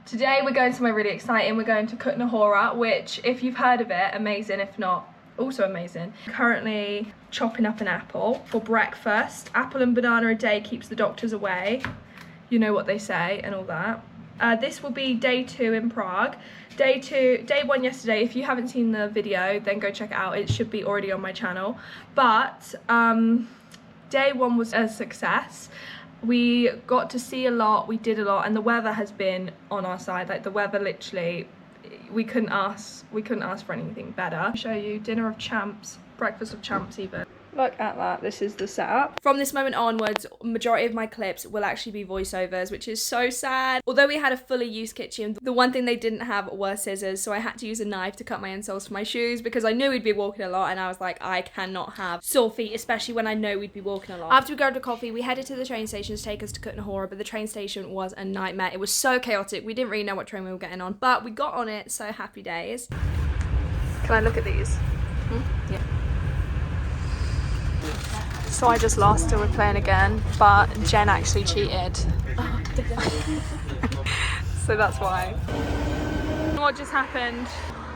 Today we're going somewhere really exciting. We're going to Kutna Hora, which, if you've heard of it, amazing. If not, also amazing. Currently chopping up an apple for breakfast. Apple and banana a day keeps the doctors away. You know what they say and all that. This will be day 2 in Prague. Day 1 yesterday. If you haven't seen the video, then go check it out. It should be already on my channel. But day 1 was a success. We got to see a lot, we did a lot, and the weather has been on our side. Like, the weather literally, we couldn't ask for anything better. I'll show you dinner of champs, breakfast of champs even. Look at that, this is the setup. From this moment onwards, majority of my clips will actually be voiceovers, which is so sad. Although we had a fully used kitchen, the one thing they didn't have were scissors, so I had to use a knife to cut my insoles for my shoes because I knew we'd be walking a lot, and I was like, I cannot have sore feet, especially when I know we'd be walking a lot. After we grabbed a coffee, we headed to the train station to take us to Kutna Hora, but the train station was a nightmare. It was so chaotic, we didn't really know what train we were getting on, but we got on it, so happy days. Can I look at these? Yeah. So I just lost, so we're playing again, but Jen actually cheated. So that's why. What just happened?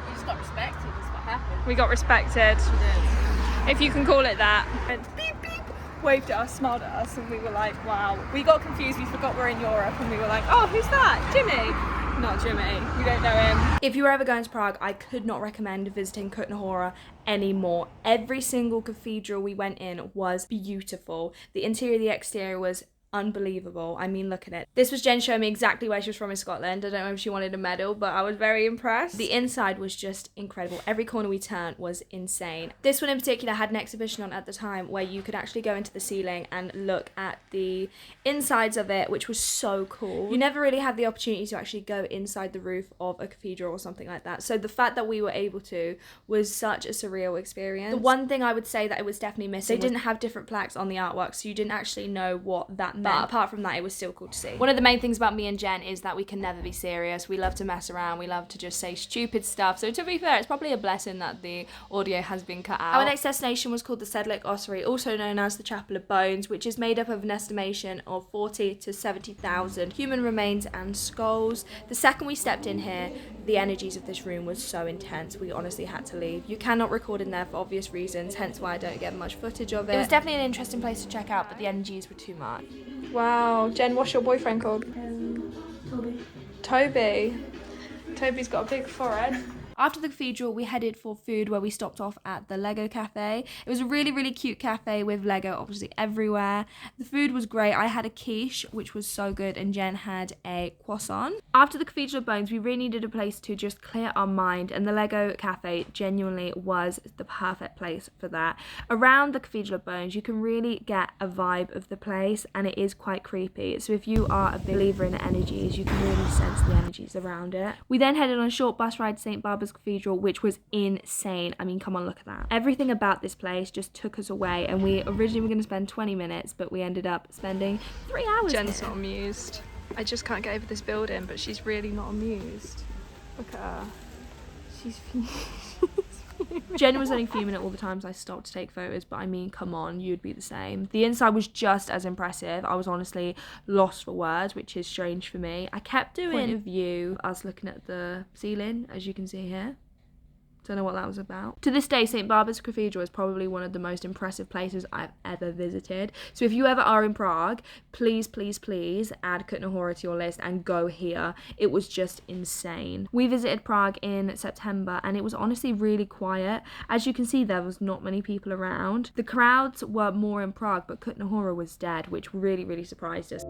We just got respected, is what happened. We got respected. We did. If you can call it that. And beep beep, waved at us, smiled at us, and we were like, wow. We got confused, we forgot we're in Europe, and we were like, oh, who's that? Jimmy? Not Jimmy, we don't know him. If you were ever going to Prague, I could not recommend visiting Kutna Hora anymore. Every single cathedral we went in was beautiful. The interior, the exterior was unbelievable. I mean, look at it. This was Jen showing me exactly where she was from in Scotland. I don't know if she wanted a medal, but I was very impressed. The inside was just incredible. Every corner we turned was insane. This one in particular had an exhibition on at the time where you could actually go into the ceiling and look at the insides of it, which was so cool. You never really had the opportunity to actually go inside the roof of a cathedral or something like that. So the fact that we were able to was such a surreal experience. The one thing I would say that it was definitely missing, they didn't have different plaques on the artwork, so you didn't actually know what that meant. But apart from that, it was still cool to see. One of the main things about me and Jen is that we can never be serious. We love to mess around. We love to just say stupid stuff. So to be fair, it's probably a blessing that the audio has been cut out. Our next destination was called the Sedlec Ossuary, also known as the Chapel of Bones, which is made up of an estimation of 40 to 70,000 human remains and skulls. The second we stepped in here, the energies of this room was so intense, we honestly had to leave. You cannot record in there for obvious reasons, hence why I don't get much footage of it. It was definitely an interesting place to check out, but the energies were too much. Wow, Jen, what's your boyfriend called? Toby. Toby's got a big forehead. After the cathedral, we headed for food where we stopped off at the Lego cafe. It was a really, really cute cafe with Lego obviously everywhere. The food was great. I had a quiche, which was so good, and Jen had a croissant. After the Cathedral of Bones, we really needed a place to just clear our mind, and the Lego cafe genuinely was the perfect place for that. Around the Cathedral of Bones, you can really get a vibe of the place, and it is quite creepy. So if you are a believer in the energies, you can really sense the energies around it. We then headed on a short bus ride to St. Barbara's Cathedral, which was insane. I mean, come on, look at that. Everything about this place just took us away, and we originally were going to spend 20 minutes, but we ended up spending 3 hours. Jen's not amused. I just can't get over this building, but she's really not amused. Look at her. She's Jen was only fuming at all the times I stopped to take photos, but I mean, come on, you'd be the same. The inside was just as impressive. I was honestly lost for words, which is strange for me. I kept doing point of view, us looking at the ceiling, as you can see here. Don't know what that was about. To this day, St. Barbara's Cathedral is probably one of the most impressive places I've ever visited. So if you ever are in Prague, please, please, please add Kutna Hora to your list and go here. It was just insane. We visited Prague in September, and it was honestly really quiet. As you can see, there was not many people around. The crowds were more in Prague, but Kutna Hora was dead, which really, really surprised us.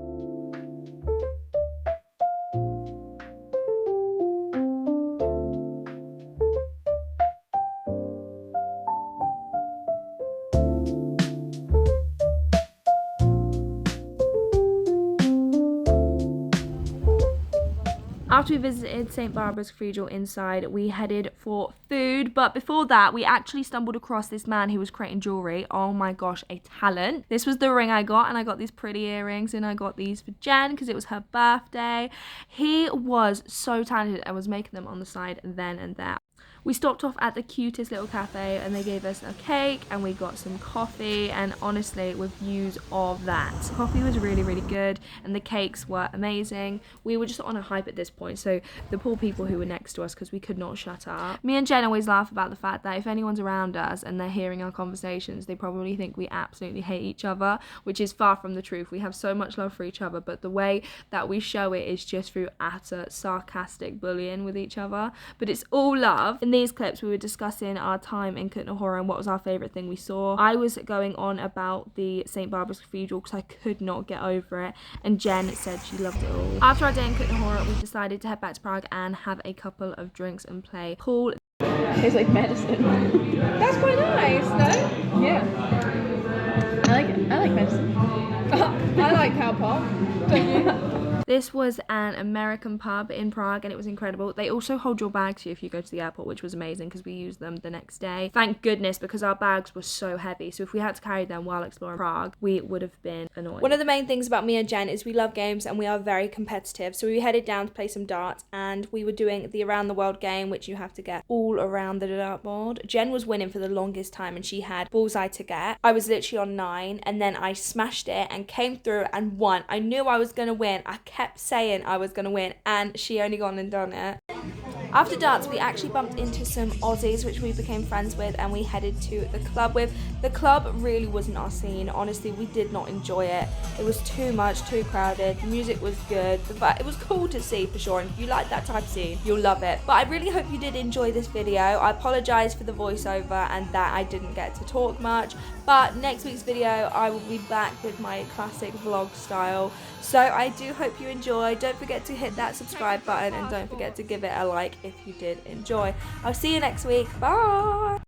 After we visited St. Barbara's Cathedral inside, we headed for food. But before that, we actually stumbled across this man who was creating jewellery. Oh my gosh, a talent. This was the ring I got, and I got these pretty earrings, and I got these for Jen because it was her birthday. He was so talented. I was making them on the side then and there. We stopped off at the cutest little cafe and they gave us a cake and we got some coffee, and honestly with views of that. Coffee was really, really good and the cakes were amazing. We were just on a hype at this point, so the poor people who were next to us, because we could not shut up. Me and Jen always laugh about the fact that if anyone's around us and they're hearing our conversations, they probably think we absolutely hate each other, which is far from the truth. We have so much love for each other, but the way that we show it is just through utter sarcastic bullying with each other, but it's all love. In these clips we were discussing our time in Kutna Hora and what was our favourite thing we saw. I was going on about the St. Barbara's Cathedral because I could not get over it, and Jen said she loved it all. After our day in Kutna Hora, we decided to head back to Prague and have a couple of drinks and play pool. Tastes like medicine. That's quite nice, no? Yeah. I like it. I like medicine. I like cowpole. Don't you? This was an American pub in Prague and it was incredible. They also hold your bags here if you go to the airport, which was amazing because we used them the next day. Thank goodness, because our bags were so heavy. So if we had to carry them while exploring Prague, we would have been annoyed. One of the main things about me and Jen is we love games and we are very competitive. So we headed down to play some darts and we were doing the Around the World game, which you have to get all around the dartboard. Jen was winning for the longest time and she had bullseye to get. I was literally on 9 and then I smashed it and came through and won. I knew I was going to win. I kept saying I was going to win and she only gone and done it. After darts, we actually bumped into some Aussies, which we became friends with, and we headed to the club with. The club really wasn't our scene. Honestly, we did not enjoy it. It was too much, too crowded. The music was good. It was cool to see for sure, and if you like that type of scene, you'll love it. But I really hope you did enjoy this video. I apologise for the voiceover and that I didn't get to talk much, but next week's video, I will be back with my classic vlog style. So I do hope you enjoy. Don't forget to hit that subscribe button and don't forget to give it a like if you did enjoy. I'll see you next week. Bye!